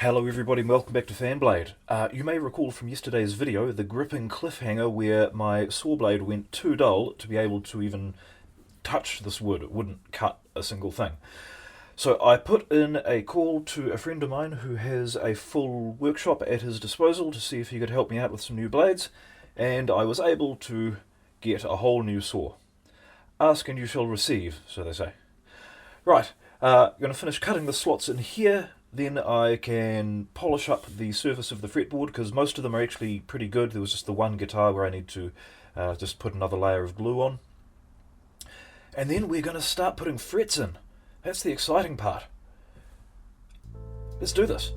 Hello everybody and welcome back to Fanblade. You may recall from yesterday's video the gripping cliffhanger where my saw blade went too dull to be able to even touch this wood. It wouldn't cut a single thing. So I put in a call to a friend of mine who has a full workshop at his disposal to see if he could help me out with some new blades, and I was able to get a whole new saw. Ask and you shall receive, so they say. Right, I'm going to finish cutting the slots in here. Then I can polish up the surface of the fretboard because most of them are actually pretty good. There was just the one guitar where I need to just put another layer of glue on. And then we're going to start putting frets in. That's the exciting part. Let's do this.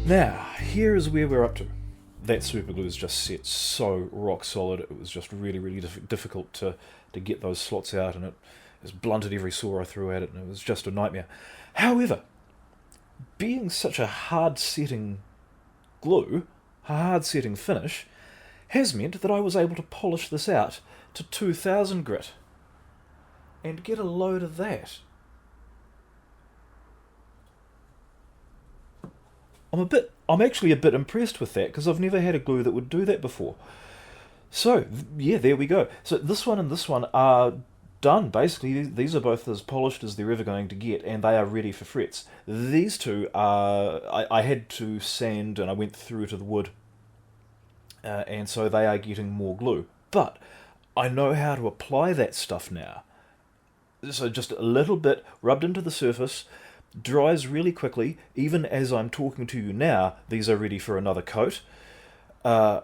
Now, here is where we're up to. That super glue is just set so rock solid. It was just really difficult to get those slots out, and it just blunted every saw I threw at it, and it was just a nightmare. However, being such a hard-setting glue, a hard-setting finish, has meant that I was able to polish this out to 2000 grit and get a load of that. I'm actually a bit impressed with that because I've never had a glue that would do that before. So, yeah, there we go. So this one and this one are done. Basically, these are both as polished as they're ever going to get, and they are ready for frets. These two are... I had to sand, and I went through to the wood, and so they are getting more glue. But I know how to apply that stuff now. So just a little bit rubbed into the surface, dries really quickly. Even as I'm talking to you now, these are ready for another coat. I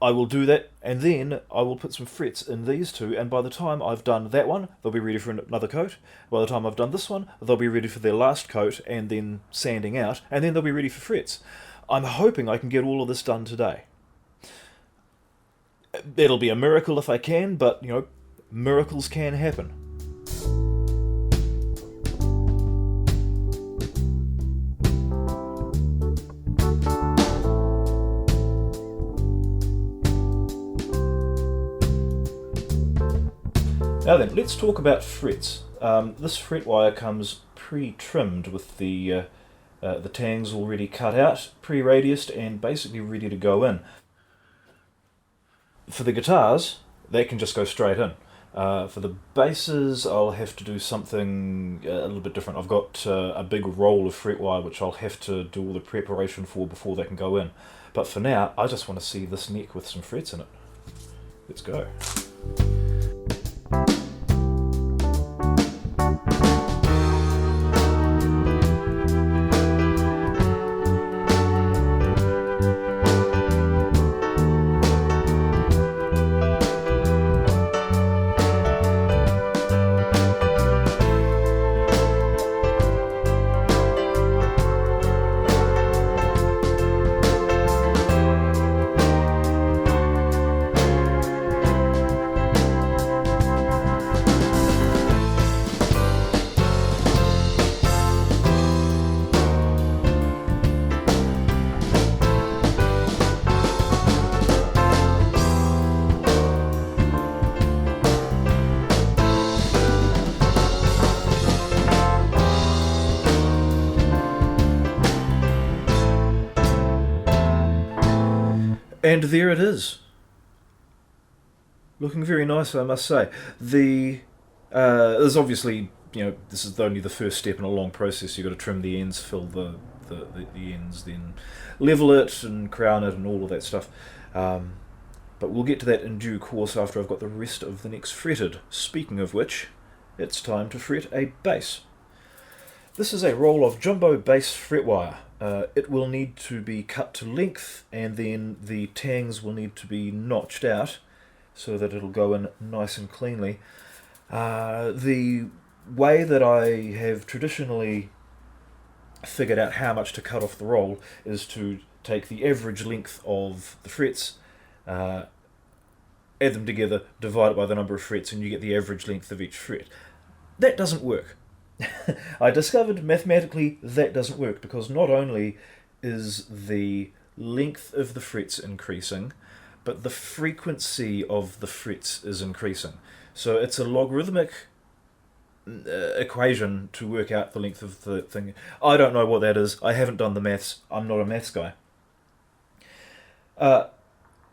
will do that, and then I will put some frets in these two, and by the time I've done that one, they'll be ready for another coat. By the time I've done this one, they'll be ready for their last coat, and then sanding out, and then they'll be ready for frets. I'm hoping I can get all of this done today. It'll be a miracle if I can, but, you know, miracles can happen. Now then, let's talk about frets. This fret wire comes pre-trimmed with the tangs already cut out, pre-radiused, and basically ready to go in. For the guitars, they can just go straight in. For the basses, I'll have to do something a little bit different. I've got a big roll of fret wire which I'll have to do all the preparation for before they can go in. But for now, I just want to see this neck with some frets in it. Let's go. And there it is. Looking very nice, I must say. There's obviously, this is only the first step in a long process. You've got to trim the ends, fill the ends, then level it and crown it and all of that stuff. But we'll get to that in due course after I've got the rest of the necks fretted. Speaking of which, it's time to fret a bass. This is a roll of jumbo bass fret wire. It will need to be cut to length, and then the tangs will need to be notched out so that it'll go in nice and cleanly. The way that I have traditionally figured out how much to cut off the roll is to take the average length of the frets, add them together, divide it by the number of frets, and you get the average length of each fret. That doesn't work. I discovered mathematically that doesn't work, because not only is the length of the frets increasing, but the frequency of the frets is increasing. So it's a logarithmic equation to work out the length of the thing. I don't know what that is. I haven't done the maths. I'm not a maths guy.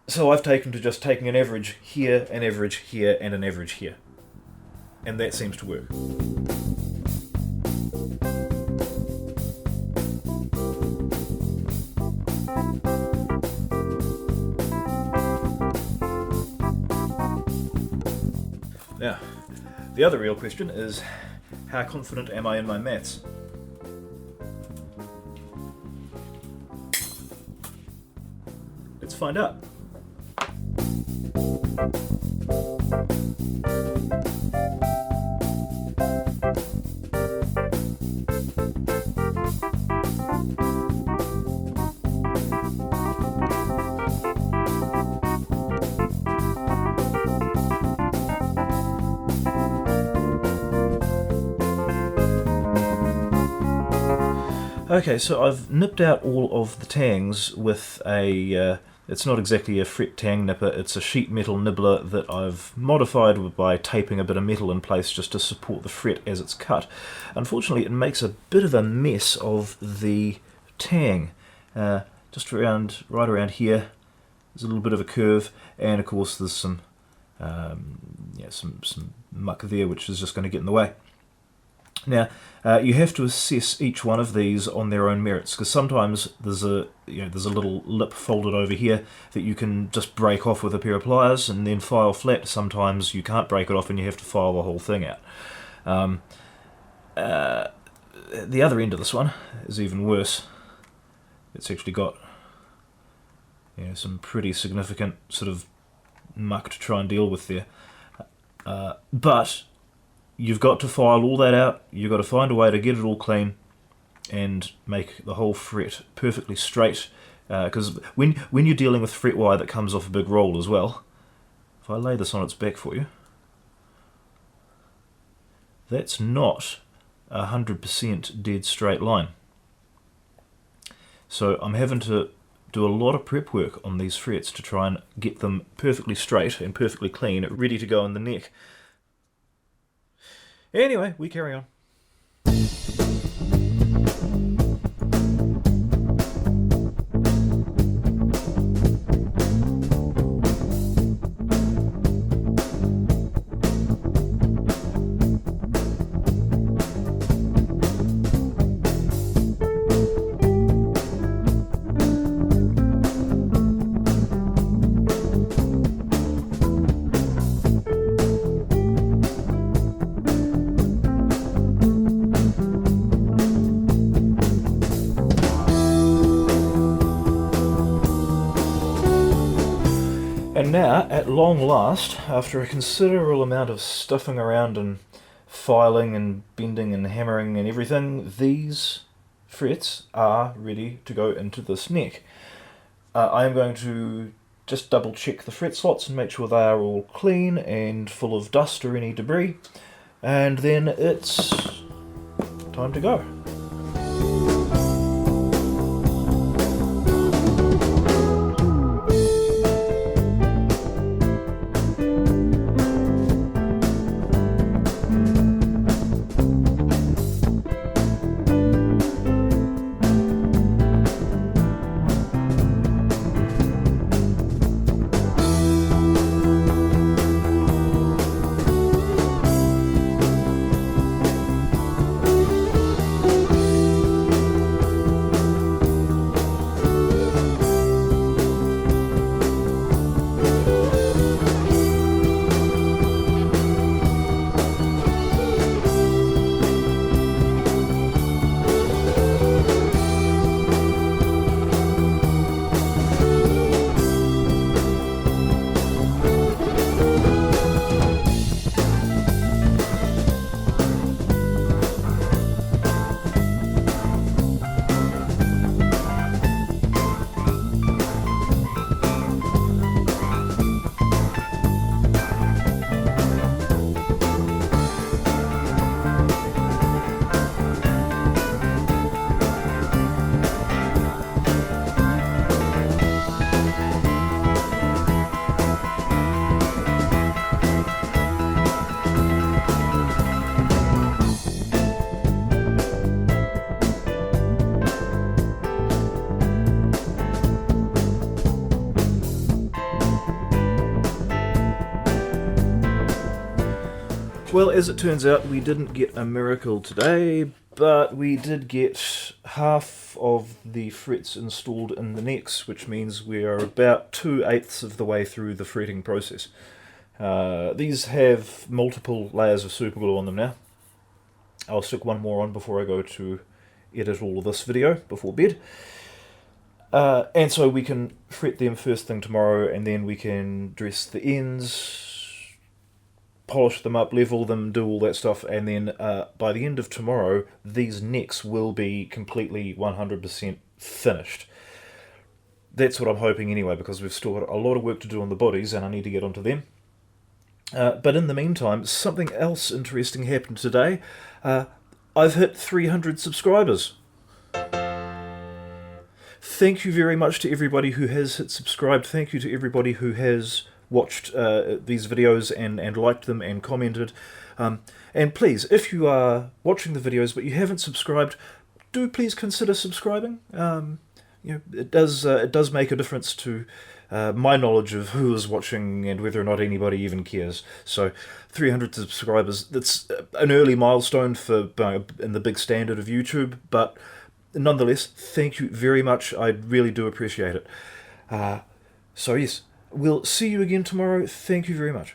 So I've taken to just taking an average here, an average here, and an average here. And that seems to work. Now, the other real question is, how confident am I in my maths? Let's find out. Okay, so I've nipped out all of the tangs with a, it's not exactly a fret tang nipper, it's a sheet metal nibbler that I've modified by taping a bit of metal in place just to support the fret as it's cut. Unfortunately, it makes a bit of a mess of the tang. Just right around here, there's a little bit of a curve, and of course there's some muck there which is just going to get in the way. Now, you have to assess each one of these on their own merits, because sometimes there's a little lip folded over here that you can just break off with a pair of pliers and then file flat. Sometimes you can't break it off and you have to file the whole thing out. The other end of this one is even worse. It's actually got some pretty significant sort of muck to try and deal with there. But you've got to file all that out, you've got to find a way to get it all clean and make the whole fret perfectly straight, because when you're dealing with fret wire that comes off a big roll as well, if I lay this on its back for you, that's not 100% dead straight line. So I'm having to do a lot of prep work on these frets to try and get them perfectly straight and perfectly clean, ready to go in the neck. Anyway, we carry on. And now, at long last, after a considerable amount of stuffing around and filing and bending and hammering and everything, these frets are ready to go into this neck. I am going to just double check the fret slots and make sure they are all clean and full of dust or any debris, and then it's time to go. Well, as it turns out, we didn't get a miracle today, but we did get half of the frets installed in the necks, which means we are about 2/8 of the way through the fretting process. These have multiple layers of superglue on them now. I'll stick one more on before I go to edit all of this video before bed. And so we can fret them first thing tomorrow, and then we can dress the ends, polish them up, level them, do all that stuff, and then by the end of tomorrow, these necks will be completely 100% finished. That's what I'm hoping anyway, because we've still got a lot of work to do on the bodies, and I need to get onto them. But in the meantime, something else interesting happened today. I've hit 300 subscribers. Thank you very much to everybody who has hit subscribe. Thank you to everybody who has watched these videos and liked them and commented. And please, if you are watching the videos but you haven't subscribed, do please consider subscribing. It does make a difference to my knowledge of who is watching and whether or not anybody even cares. So 300 subscribers, that's an early milestone for in the big standard of YouTube, but nonetheless, thank you very much. I really do appreciate it. So yes, we'll see you again tomorrow. Thank you very much.